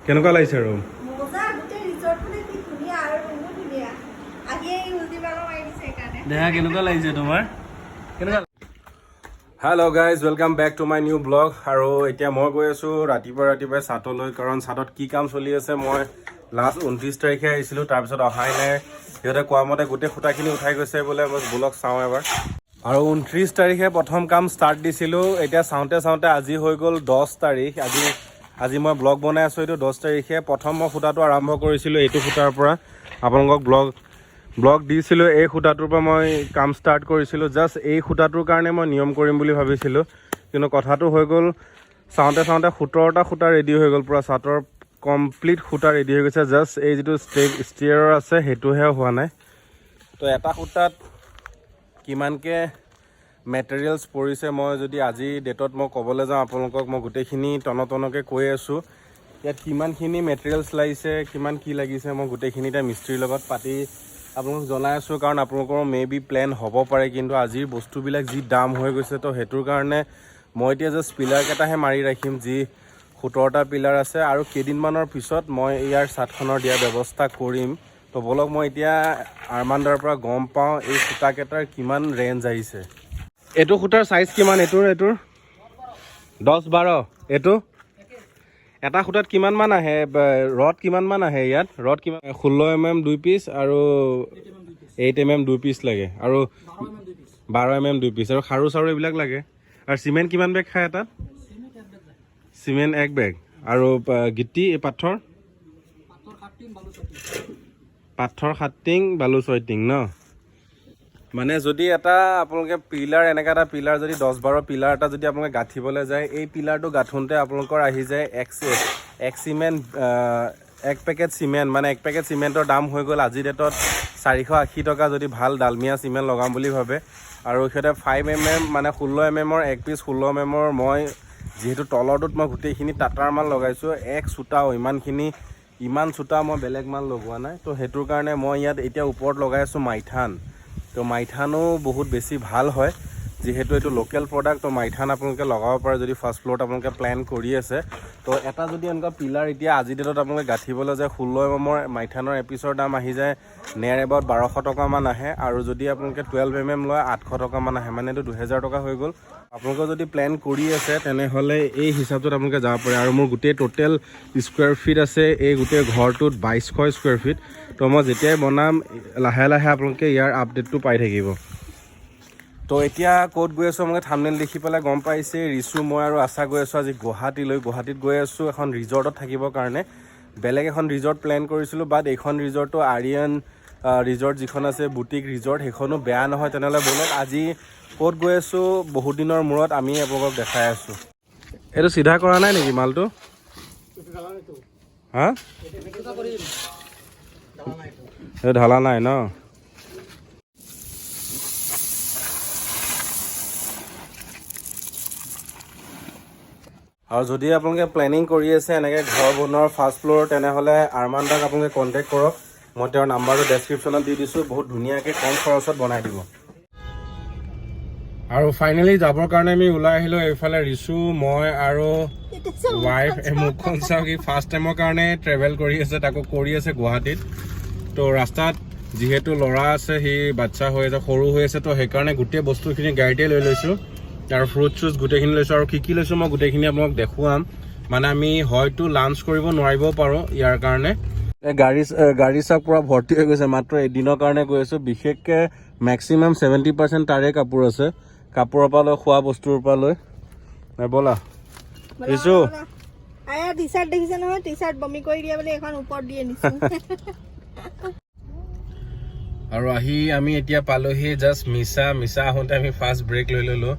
কেনেকুৱা লাগিছে ৰুম? মজা, গোটেই ৰিজৰ্টখনে কি ধুনীয়া আৰু ৰুমো ধুনীয়া। আহিয়ে উলটি মাৰা মাৰি দিছে সেইকাৰণে। দেহা কেনেকুৱা লাগিছে তোমাৰ? কেনেকুৱা? Hello' guys, welcome back to my new blog. আৰু এতিয়া মই গৈ আছোঁ ৰাতিপুৱাই চাটলৈ, কাৰণ চাটত কি কাম চলি আছে মই লাষ্ট 29 তাৰিখে আহিছিলোঁ, তাৰপিছত অহাই নাই। সিহঁতে কোৱা মতে গোটেই খুঁটাখিনি উঠাই গৈছে বোলে। মই ব্লগ চাওঁ এবাৰ। আৰু 29 তাৰিখে প্ৰথম কাম ষ্টাৰ্ট দিছিলোঁ। এতিয়া চাওঁতে আজি হৈ গ'ল 10 তাৰিখ। আজি মই ব্লগ বনাই আছোঁ। এইটো 10 তাৰিখে প্ৰথম মই খুঁটাটো আৰম্ভ কৰিছিলোঁ এইটো খুঁটাৰ পৰা। আপোনালোকক ব্লগ দিছিলোঁ। এই খুঁটাটোৰ পৰা মই কাম ষ্টাৰ্ট কৰিছিলোঁ। জাষ্ট এই খুঁটাটোৰ কাৰণে মই নিয়ম কৰিম বুলি ভাবিছিলোঁ, কিন্তু কথাটো হৈ গ'ল চাওঁতে 17টা খুঁটা ৰেডি হৈ গ'ল। পূৰা চাটৰ কমপ্লিট খুঁটা ৰেডি হৈ গৈছে। জাষ্ট এই যিটো ষ্টেয়াৰ আছে সেইটোহে হোৱা নাই। তো এটা খুঁটাত কিমানকৈ মেটেৰিয়েলছ পৰিছে মই যদি আজি ডেটত মই ক'বলৈ যাওঁ আপোনালোকক, মই গোটেইখিনি টনকৈ কৈ আছোঁ। ইয়াত কিমানখিনি মেটেৰিয়েলছ লাগিছে, কিমান কি লাগিছে, মই গোটেইখিনি এতিয়া মিস্ত্ৰীৰ লগত পাতি আপোনালোকক জনাই আছোঁ। কাৰণ আপোনালোকৰ মে বি প্লেন হ'ব পাৰে, কিন্তু আজিৰ বস্তুবিলাক যি দাম হৈ গৈছে, তো সেইটোৰ কাৰণে মই এতিয়া জাষ্ট পিলাৰকেইটাহে মাৰি ৰাখিম, যি 17টা পিলাৰ আছে। আৰু কেইদিনমানৰ পিছত মই ইয়াৰ ছাদখনৰ দিয়াৰ ব্যৱস্থা কৰিম। তো বলক মই এতিয়া আৰমানদাৰ পৰা গম পাওঁ এই খুঁটাকেইটাৰ কিমান ৰেঞ্জ আহিছে। এইটো খুঁটাৰ চাইজ কিমান? এইটোৰ 10-12। এইটো এটা খুঁটাত কিমান মান আহে? ৰড কিমান মান আহে ইয়াত? ৰড কিমান? 16 mm 2 পিচ আৰু 8 mm 2 পিচ লাগে, আৰু 12 mm 2 পিচ, আৰু খাৰু চাৰু এইবিলাক লাগে। আৰু চিমেণ্ট কিমান বেগ খায় এটাত? চিমেণ্ট 1 বেগ। আৰু গিটি পাথৰ 7 টিং বালু 6 টিং ন? মানে যদি এটা আপোনালোকে পিলাৰ, এনেকুৱা এটা পিলাৰ যদি 10-12 পিলাৰ এটা যদি আপোনালোকে গাঁঠিবলৈ যায়, এই পিলাৰটো গাঁঠোতে আপোনালোকৰ আহি যায় এক চিমেণ্ট 1 পেকেট চিমেণ্ট। মানে 1 পেকেট চিমেণ্টৰ দাম হৈ গ'ল আজিৰ ডেটত 480 টকা, যদি ভাল ডালমিয়া চিমেণ্ট লগাম বুলি ভাবে। আৰু সিহঁতে 5 mm মানে 16 mm 1 পিচ 16 mm মই যিহেতু তলৰটোত মই গোটেইখিনি টাটাৰ মাল লগাইছোঁ, এক চোতাও ইমান চোতা মই বেলেগ মাল লগোৱা নাই। তো সেইটোৰ কাৰণে মই ইয়াত এতিয়া ওপৰত লগাই আছোঁ মাইথান। তো মাইথানো বহুত বেছি ভাল হয়, যিহেতু এইটো লোকেল প্ৰডাক্ট। তো মাইথান আপোনালোকে লগাব পাৰে যদি ফাৰ্ষ্ট ফ্ল'ৰত আপোনালোকে প্লেন কৰি আছে। তো এটা যদি এনেকুৱা পিলাৰ এতিয়া আজিৰ ডেটত আপোনালোকে গাঁঠিবলৈ যায়, 16 mm মাইথানৰ এপিচৰ দাম আহি যায় নিয়াৰ এবাউট 1200 টকামান আহে। আৰু যদি আপোনালোকে 12 mm লয় 800 টকামান আহে, মানে এইটো 2000 টকা হৈ গ'ল। আপোনালোকে যদি প্লেন কৰি আছে তেনেহ'লে এই হিচাপটোত আপোনালোকে যাব পাৰে। আৰু মোৰ গোটেই টোটেল স্কুৱেৰ ফিট আছে এই গোটেই ঘৰটোত 2200 স্কুৱেৰ ফিট। তো মই যেতিয়াই বনাম লাহে আপোনালোকে ইয়াৰ আপডেটটো পাই থাকিব। তো এতিয়া ক'ত গৈ আছোঁ আপোনালোকে থাম্বনেইল দেখি পেলাই গম পাইছে। ৰিচু, মই আৰু আশা গৈ আছোঁ আজি গুৱাহাটীত গৈ আছোঁ এখন ৰিজৰ্টত থাকিবৰ কাৰণে। বেলেগ এখন ৰিজৰ্ট প্লেন কৰিছিলোঁ, বাট এইখন ৰিজৰ্টটো আৰিয়ান ৰিজৰ্ট যিখন আছে বুটিক ৰিজৰ্ট, সেইখনো বেয়া নহয়। তেনেহ'লে বলক আজি ক'ত গৈ আছোঁ বহুত দিনৰ মূৰত আমি আপোনালোকক দেখাই আছোঁ। এইটো চিধা কৰা নাই নেকি মালটো? হা, এইটো ঢালা নাই ন? আৰু যদি আপোনালোকে প্লেনিং কৰি আছে এনেকৈ ঘৰ বনোৱাৰ ফাৰ্ষ্ট ফ্ল'ৰ, তেনেহ'লে আৰমানদাক আপোনালোকে কণ্টেক্ট কৰক। মই তেওঁৰ নাম্বাৰটো ডেছক্ৰিপশ্যনত দি দিছোঁ, বহুত ধুনীয়াকৈ কম খৰচত বনাই দিব। আৰু ফাইনেলি যাবৰ কাৰণে আমি ওলাই আহিলোঁ এইফালে। ৰিচু, মই আৰু ৱাইফ। মুখখন চাওক, কি ফাৰ্ষ্ট টাইমৰ কাৰণে ট্ৰেভেল কৰি আছে, তাকো কৰি আছে গুৱাহাটীত। তো ৰাস্তাত যিহেতু ল'ৰা আছে, সি বাচ্ছা হৈ আছে, সৰু হৈ আছে, তো সেইকাৰণে গোটেই বস্তুখিনি গাড়ীতে লৈ লৈছোঁ। আৰু ফ্ৰুট চুজ গোটেইখিনি লৈছোঁ। আৰু কি লৈছোঁ মই গোটেইখিনি আপোনাক দেখুৱাম। মানে আমি হয়তো লাঞ্চ কৰিব নোৱাৰিবও পাৰোঁ ইয়াৰ কাৰণে। গাড়ী চাওক পূৰা ভৰ্তি হৈ গৈছে, মাত্ৰ এদিনৰ কাৰণে গৈ আছোঁ। বিশেষকৈ মেক্সিমাম 70% তাৰে কাপোৰ আছে, কাপোৰৰ পৰা লৈ খোৱা বস্তুৰ পৰা লৈ। ব'লা ৰিচু। টি চাৰ্ট দেখিছে নহয়, টি চাৰ্ট বমি কৰি দিয়ে বুলি এখন ওপৰত দি আনিছোঁ। আৰু আহি আমি এতিয়া পালোহি জাষ্ট মিছা আহোঁতে আমি ফাৰ্ষ্ট ব্ৰেক লৈ ল'লোঁ।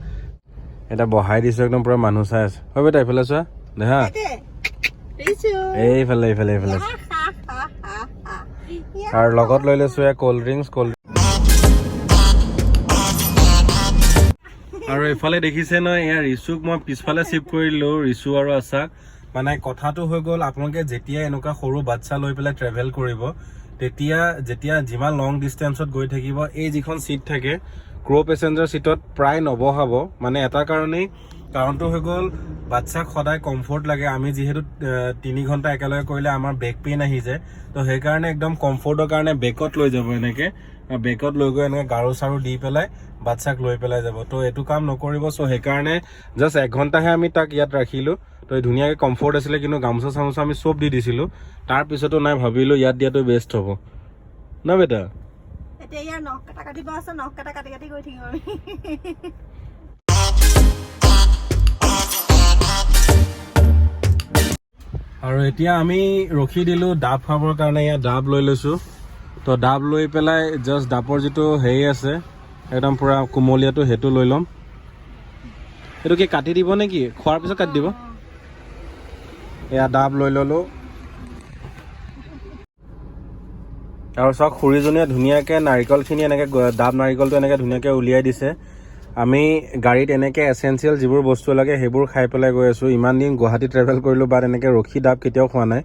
এটা বহাই দিছোঁ, একদম পূৰা মানুহ চাই আছে। হয় বেটা, এইফালে চোৱা দেহা, এইফালে আৰু লগত লৈ লৈছোঁ কল্ড ড্ৰিংকছ। আৰু এইফালে দেখিছে ন, এয়া ৰিচুক মই পিছফালে চিফ্ট কৰি দিলোঁ, ৰিচু আৰু আশাক। মানে কথাটো হৈ গ'ল, আপোনালোকে যেতিয়া এনেকুৱা সৰু বাচ্ছা লৈ পেলাই ট্ৰেভেল কৰিব, যেতিয়া যিমান লং ডিষ্টেঞ্চত গৈ থাকিব, এই যিখন চিট থাকে ক্ৰ' পেচেঞ্জাৰ চিটত প্ৰায় নবহাব। মানে এটা কাৰণেই, কাৰণটো হৈ গ'ল বাচ্চাক সদায় কমফৰ্ট লাগে। আমি যিহেতু 3 ঘণ্টা একেলগে কৰিলে আমাৰ বেক পেইন আহি যায়, তো সেইকাৰণে একদম কমফৰ্টৰ কাৰণে বেকত লৈ যাব এনেকৈ, বেকত লৈ গৈ এনেকৈ গাৰু চাৰু দি পেলাই বাচ্চাক লৈ পেলাই যাব। তো এইটো কাম নকৰিব। চ' সেইকাৰণে জাষ্ট 1 ঘণ্টাহে আমি তাক ইয়াত ৰাখিলোঁ। তো ধুনীয়াকৈ কমফৰ্ট আছিলে, কিন্তু গামোচা চামোচা আমি চব দি দিছিলোঁ। তাৰপিছতো নাই ভাবিলোঁ ইয়াত দিয়াটো বেষ্ট হ'ব ন বেটা। এতিয়া ইয়াৰ নখ কাটা কাটিব আছে, নখ কাটা কাটি কাটি গৈ থাকিম আমি। আৰু এতিয়া আমি ৰখি দিলোঁ ডাব খাবৰ কাৰণে। ইয়াত ডাব লৈ লৈছোঁ। তো ডাব লৈ পেলাই জাষ্ট ডাবৰ যিটো হেৰি আছে একদম পূৰা কোমলীয়াটো, সেইটো লৈ ল'ম। এইটো কি কাটি দিব নে কি? খোৱাৰ পিছত কাটি দিব। এয়া ডাব লৈ ল'লোঁ। আৰু চাওক খুৰীজনীয়ে ধুনীয়াকৈ নাৰিকলখিনি এনেকৈ ডাব নাৰিকলটো এনেকৈ ধুনীয়াকৈ উলিয়াই দিছে। আমি গাড়ীত এনেকৈ এচেঞ্চিয়েল যিবোৰ বস্তু লাগে সেইবোৰ খাই পেলাই গৈ আছোঁ। ইমান দিন গুৱাহাটী ট্ৰেভেল কৰিলোঁ, বাট এনেকৈ ৰখি ডাব কেতিয়াও খোৱা নাই।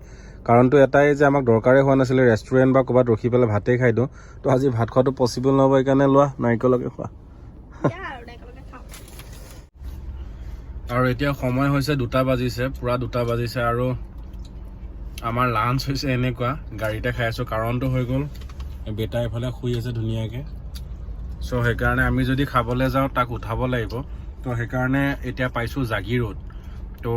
কাৰণটো এটাই যে আমাক দৰকাৰেই হোৱা নাছিলে ৰেষ্টুৰেণ্ট বা ক'ৰবাত ৰখি পেলাই ভাতেই খাই দিওঁ। তো আজি ভাত খোৱাটো পচিবল নহ'ব, সেইকাৰণে লোৱা নাৰিকলকে খোৱা। আৰু এতিয়া সময় হৈছে 2টা বাজিছে, পূৰা 2টা বাজিছে। আৰু আমাৰ লাঞ্চ হৈছে এনেকুৱা গাড়ীতে খাই আছোঁ। কাৰণটো হৈ গ'ল বেটা এফালে শুই আছে ধুনীয়াকৈ। চ' সেইকাৰণে আমি যদি খাবলৈ যাওঁ তাক উঠাব লাগিব। তো সেইকাৰণে এতিয়া পাইছোঁ জাগিৰোড। তো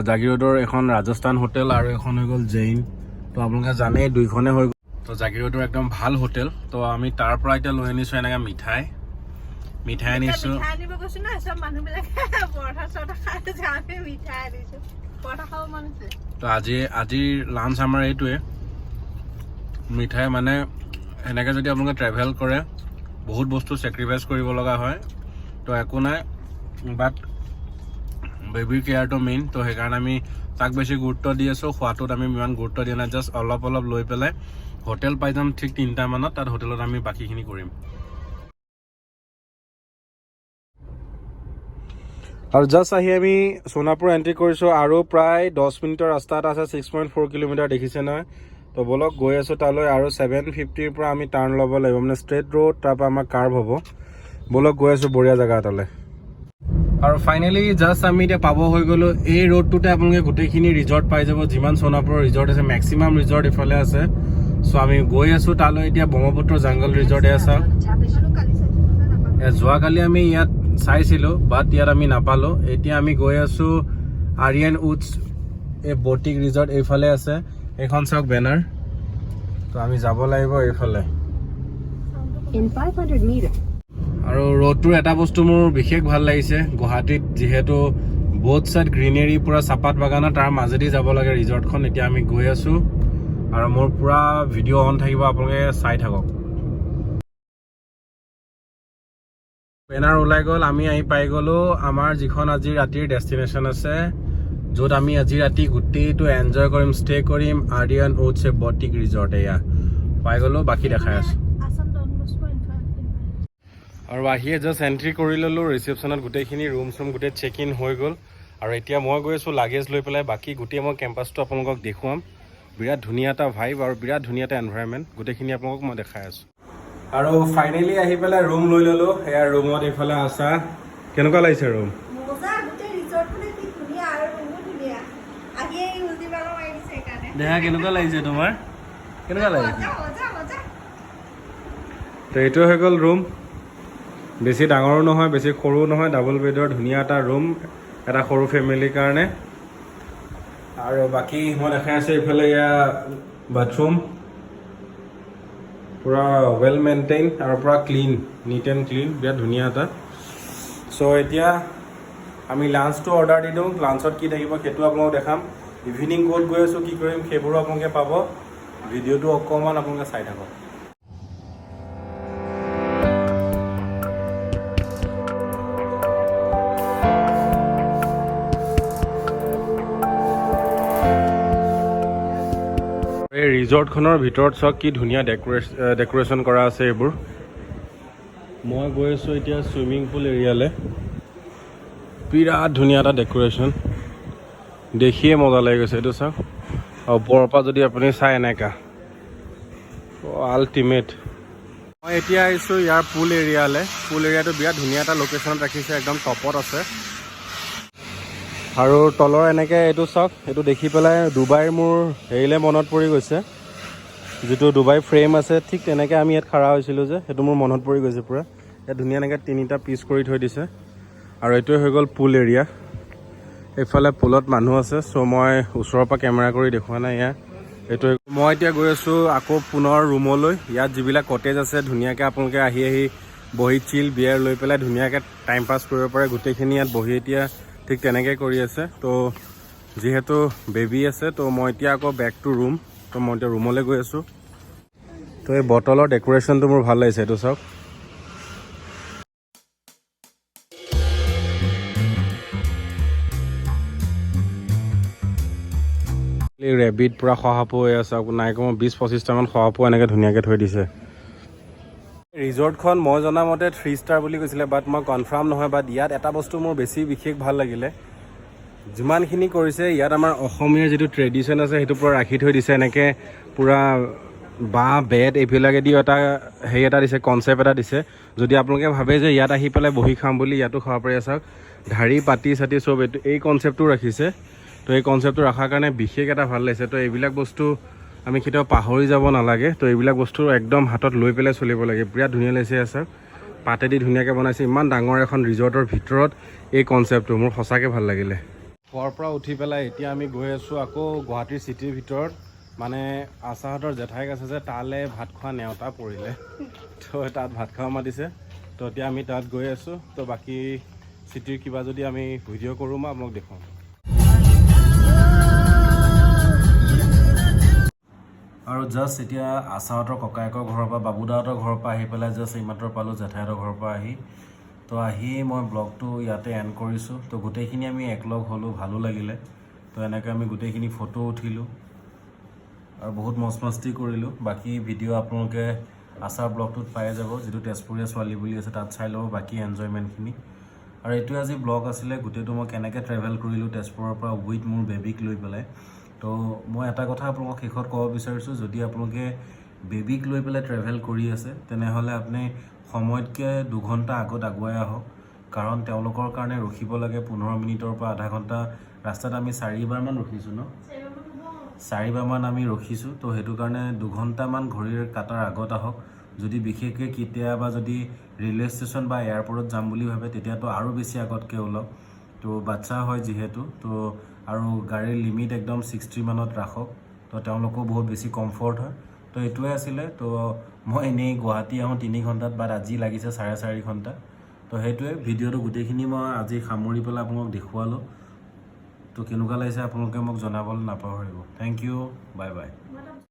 জাগিৰোডৰ এখন ৰাজস্থান হোটেল আৰু এখন হৈ গ'ল জৈন। তো আপোনালোকে জানেই 2খনে হৈ গ'ল। তো জাগিৰোডৰ একদম ভাল হোটেল। তো আমি তাৰ পৰা এতিয়া লৈ আনিছোঁ এনেকৈ মিঠাই আনিছোঁ। আনিব গৈছোঁ না, চব মানুহবিলাকে পৰঠা চৰঠা খাই আছে, আমি মিঠাই আনিছোঁ। পৰঠা খাব মন আছে। তো আজিৰ লাঞ্চ আমাৰ এইটোৱে মিঠাই। মানে এনেকৈ যদি আপোনালোকে ট্ৰেভেল কৰে বহুত বস্তু চেক্ৰিফাইচ কৰিব লগা হয়। তো একো নাই, বাট বেবীৰ কেয়াৰটো মেইন। তো সেইকাৰণে আমি তাক বেছি গুৰুত্ব দি আছোঁ। খোৱাটোত আমি ইমান গুৰুত্ব দিয়া নাই, জাষ্ট অলপ লৈ পেলাই হোটেল পাই যাম ঠিক 3টা মানত। তাত হোটেলত আমি বাকীখিনি কৰিম। আৰু জাষ্ট আহি আমি সোণাপুৰ এণ্ট্ৰি কৰিছোঁ। আৰু প্ৰায় 10 মিনিটৰ ৰাস্তা এটা আছে, 6.4 কিলোমিটাৰ দেখিছে নহয়। তো বলক গৈ আছোঁ তালৈ। আৰু 750ৰ পৰা আমি টাৰ্ণ ল'ব লাগিব, মানে ষ্ট্ৰেইট ৰোড, তাৰপৰা আমাৰ কাৰ্ভ হ'ব। বলক গৈ আছোঁ বঢ়িয়া জেগা এটালৈ। আৰু ফাইনেলি জাষ্ট আমি এতিয়া পাব হৈ গ'লোঁ। এই ৰোডটোতে আপোনালোকে গোটেইখিনি ৰিজৰ্ট পাই যাব। যিমান সোণাপুৰৰ ৰিজৰ্ট আছে মেক্সিমাম ৰিজৰ্ট ইফালে আছে। চ' আমি গৈ আছোঁ তালৈ এতিয়া। ব্ৰহ্মপুত্ৰ জংগল ৰিজৰ্ট এয়া চাওক। যোৱাকালি আমি ইয়াত চাইছিলোঁ, বাট ইয়াত আমি নাপালোঁ। এতিয়া আমি গৈ আছোঁ আৰিয়ান উডছ, এই বটিক ৰিজৰ্ট এইফালে আছে। এইখন চাওক বেনাৰ। তো আমি যাব লাগিব এইফালে। আৰু ৰোডটোৰ এটা বস্তু মোৰ বিশেষ ভাল লাগিছে, গুৱাহাটীত যিহেতু বহুত চাইড গ্ৰীনেৰী, পূৰা চাহপাত বাগানৰ, তাৰ মাজেদি যাব লাগে ৰিজৰ্টখন। এতিয়া আমি গৈ আছোঁ আৰু মোৰ পূৰা ভিডিঅ' অন থাকিব, আপোনালোকে চাই থাকক। বেনাৰ ওলাই গ'ল। আমি আহি পাই গ'লোঁ আমাৰ যিখন আজি ৰাতিৰ ডেষ্টিনেশ্যন আছে, য'ত আমি আজি ৰাতি গোটেইটো এনজয় কৰিম, ষ্টে কৰিম। আৰিয়ান উডছ বটিক ৰিজৰ্ট এয়া পাই গ'লোঁ। বাকী দেখাই আছোঁ। আৰু আহিয়ে জাষ্ট এণ্ট্ৰি কৰি ল'লোঁ ৰিচেপশ্যনত। গোটেইখিনি ৰুম চুম গোটেই চেক ইন হৈ গ'ল। আৰু এতিয়া মই গৈ আছোঁ লাগেজ লৈ পেলাই। বাকী গোটেই মই কেম্পাছটো আপোনালোকক দেখুৱাম। বিৰাট ধুনীয়া এটা ভাইব আৰু বিৰাট ধুনীয়া এটা এনভাইৰনমেণ্ট। গোটেইখিনি আপোনালোকক মই দেখাই আছোঁ। আৰু ফাইনেলি আহি পেলাই ৰুম লৈ ল'লোঁ। সেয়া ৰুমত এইফালে আছা। কেনেকুৱা লাগিছে ৰুম? দেহা কেনেকুৱা লাগিছে তোমাৰ? কেনেকুৱা লাগিছে? তো এইটো হৈ গ'ল ৰুম। বেছি ডাঙৰো নহয়, বেছি সৰুও নহয়, ডাবল বেডৰ ধুনীয়া এটা ৰুম, এটা সৰু ফেমিলিৰ কাৰণে। আৰু বাকী মই দেখাই আছোঁ এইফালে এয়া বাথৰুম, পূৰা ৱেল মেইনটেইন আৰু পূৰা ক্লিন, নিট এণ্ড ক্লিন, বিৰাট ধুনীয়া এটা। চ' এতিয়া আমি লাঞ্চটো অৰ্ডাৰ দি দিওঁ। লাঞ্চত কি থাকিব সেইটো আপোনালোকক দেখাম। ইভিনিং ক'ত গৈ আছোঁ, কি কৰিম, সেইবোৰো আপোনালোকে পাব। ভিডিঅ'টো অকণমান আপোনালোকে চাই থাকক। এই ৰিজৰ্টখনৰ ভিতৰত চাওক কি ধুনীয়া ডেক'ৰেশ্যন কৰা আছে এইবোৰ। মই গৈ আছোঁ এতিয়া ছুইমিং পুল এৰিয়ালৈ। বিৰাট ধুনীয়া এটা ডেক'ৰেশ্যন, দেখিয়ে মজা লাগি গৈছে এইটো চাওক। আৰু ওপৰৰ পৰা যদি আপুনি চাই এনেকা আল্টিমেট। মই এতিয়া আহিছোঁ ইয়াৰ পুল এৰিয়ালৈ। পুল এৰিয়াটো বিৰাট ধুনীয়া এটা লোকেশ্যনত ৰাখিছে, একদম টপত আছে। আৰু তলৰ এনেকৈ এইটো চাওক, এইটো দেখি পেলাই ডুবাইৰ মোৰ হেৰিলৈ মনত পৰি গৈছে, যিটো ডুবাই ফ্ৰেম আছে ঠিক তেনেকৈ আমি ইয়াত খাৰা হৈছিলোঁ যে, সেইটো মোৰ মনত পৰি গৈছে পূৰা। ইয়াত ধুনীয়া এনেকৈ 3টা পিচ কৰি থৈ দিছে। আৰু এইটোৱে হৈ গ'ল পুল এৰিয়া। এইফালে পুলত মানুহ আছে, চ' মই ওচৰৰ পৰা কেমেৰা কৰি দেখুওৱা নাই ইয়াত। এইটোৱে মই এতিয়া গৈ আছোঁ আকৌ পুনৰ ৰুমলৈ। ইয়াত যিবিলাক কটেজ আছে ধুনীয়াকৈ আপোনালোকে আহি বহি চিল বিয়াৰ লৈ পেলাই ধুনীয়াকৈ টাইম পাছ কৰিব পাৰে। গোটেইখিনি ইয়াত বহি এতিয়া ঠিক তেনেকৈ কৰি আছে। তো যিহেতু বেবী আছে, তো মই এতিয়া আকৌ বেক টু ৰুম। তো মই এতিয়া ৰুমলৈ গৈ আছোঁ। তো এই বটলৰ ডেক'ৰেশ্যনটো মোৰ ভাল লাগিছে, এইটো চাওক। ৰেবিট পূৰা শহাপহু হৈ আছে, নাই কমেও 20-25টামান শহাপহু এনেকৈ ধুনীয়াকৈ থৈ দিছে। ৰিজৰ্টখন মই জনামতে 3 ষ্টাৰ বুলি কৈছিলে, বাট মই কনফাৰ্ম নহয়। বাট ইয়াত এটা বস্তু মোৰ বেছি বিশেষ ভাল লাগিলে, যিমানখিনি কৰিছে ইয়াত আমাৰ অসমীয়া যিটো ট্ৰেডিশ্যন আছে সেইটো পূৰা ৰাখি থৈ দিছে। এনেকৈ পূৰা বাঁহ বেত এইবিলাকেদিও এটা হেৰি এটা দিছে, কনচেপ্ট এটা দিছে। যদি আপোনালোকে ভাবে যে ইয়াত আহি পেলাই বহি খাম বুলি, ইয়াতো খাব পাৰি। চাওক ঢাৰি পাতি চাতি চব এই কনচেপ্টটো ৰাখিছে। তো এই কনচেপ্টটো ৰখাৰ কাৰণে বিশেষ এটা ভাল লাগিছে। তো এইবিলাক বস্তু আমি কেতিয়াও পাহৰি যাব নালাগে। তো এইবিলাক বস্তু একদম হাতত লৈ পেলাই চলিব লাগে। বিৰাট ধুনীয়া লাগিছে আছে, পাতেদি ধুনীয়াকৈ বনাইছে। ইমান ডাঙৰ এখন ৰিজৰ্টৰ ভিতৰত এই কনচেপ্টটো মোৰ সঁচাকৈ ভাল লাগিলে। খোৱাৰ পৰা উঠি পেলাই এতিয়া আমি গৈ আছোঁ আকৌ গুৱাহাটীৰ চিটিৰ ভিতৰত, মানে আচাহঁতৰ জেঠাইক আছে যে, তালৈ ভাত খোৱা নেওতা পৰিলে। তো তাত ভাত খাব মাতিছে। তো এতিয়া আমি তাত গৈ আছোঁ। তো বাকী চিটিৰ কিবা যদি আমি ভিডিঅ' কৰোঁ মই আপোনাক দেখুৱাম। আৰু জাষ্ট এতিয়া আচাহঁতৰ ককায়েকৰ ঘৰৰ পৰা, বাবুদাহঁতৰ ঘৰৰ পৰা আহি পেলাই জাষ্ট এইমাত্ৰ পালোঁ জেঠাইহঁতৰ ঘৰৰ পৰা আহি। তো আহি মই ব্লগটো ইয়াতে এণ্ড কৰিছোঁ। তো গোটেইখিনি আমি একলগ হ'লোঁ, ভালো লাগিলে। তো এনেকৈ আমি গোটেইখিনি ফটো উঠিলোঁ আৰু বহুত মজ মস্তি কৰিলোঁ। বাকী ভিডিঅ' আপোনালোকে আচাৰ ব্লগটোত পাই যাব, যিটো তেজপুৰীয়া ছোৱালী বুলি আছে তাত চাই ল'ব বাকী এনজয়মেণ্টখিনি। আৰু এইটোৱে আজি ব্লগ আছিলে, গোটেইটো মই কেনেকৈ ট্ৰেভেল কৰিলোঁ তেজপুৰৰ পৰা উইথ মোৰ বেবীক লৈ পেলাই। তো মই এটা কথা আপোনালোকক শেষত ক'ব বিচাৰিছোঁ, যদি আপোনালোকে বেবীক লৈ পেলাই ট্ৰেভেল কৰি আছে তেনেহ'লে আপুনি সময়তকৈ 2 ঘণ্টা আগত আগুৱাই আহক। কাৰণ তেওঁলোকৰ কাৰণে ৰখিব লাগে 15 মিনিটৰ পৰা আধা ঘণ্টা। ৰাস্তাত আমি 4বাৰমান ৰখিছোঁ ন, 4বাৰমান আমি ৰখিছোঁ। তো সেইটো কাৰণে 2 ঘণ্টামান ঘড়ীৰ কাটাৰ আগত আহক। যদি বিশেষকৈ কেতিয়াবা যদি ৰেলৱে ষ্টেচন বা এয়াৰপৰ্টত যাম বুলি ভাবে তেতিয়াতো আৰু বেছি আগতকৈ ওলাওক। তো বাচ্চা হয় যিহেতু, তো আৰু গাড়ীৰ লিমিট একদম 60 মানত ৰাখক। তো তেওঁলোকো বহুত বেছি কমফৰ্ট হয়। তো এইটোৱে আছিলে। তো মই এনেই গুৱাহাটী আহোঁ 3 ঘণ্টাত, বাট আজি লাগিছে 4.5 ঘণ্টা। তো সেইটোৱে ভিডিঅ'টো গোটেইখিনি মই আজি সামৰি পেলাই আপোনালোকক দেখুৱালোঁ। তো কেনেকুৱা লাগিছে আপোনালোকে মোক জনাবলৈ নাপাহৰিব। Thank you, bye by.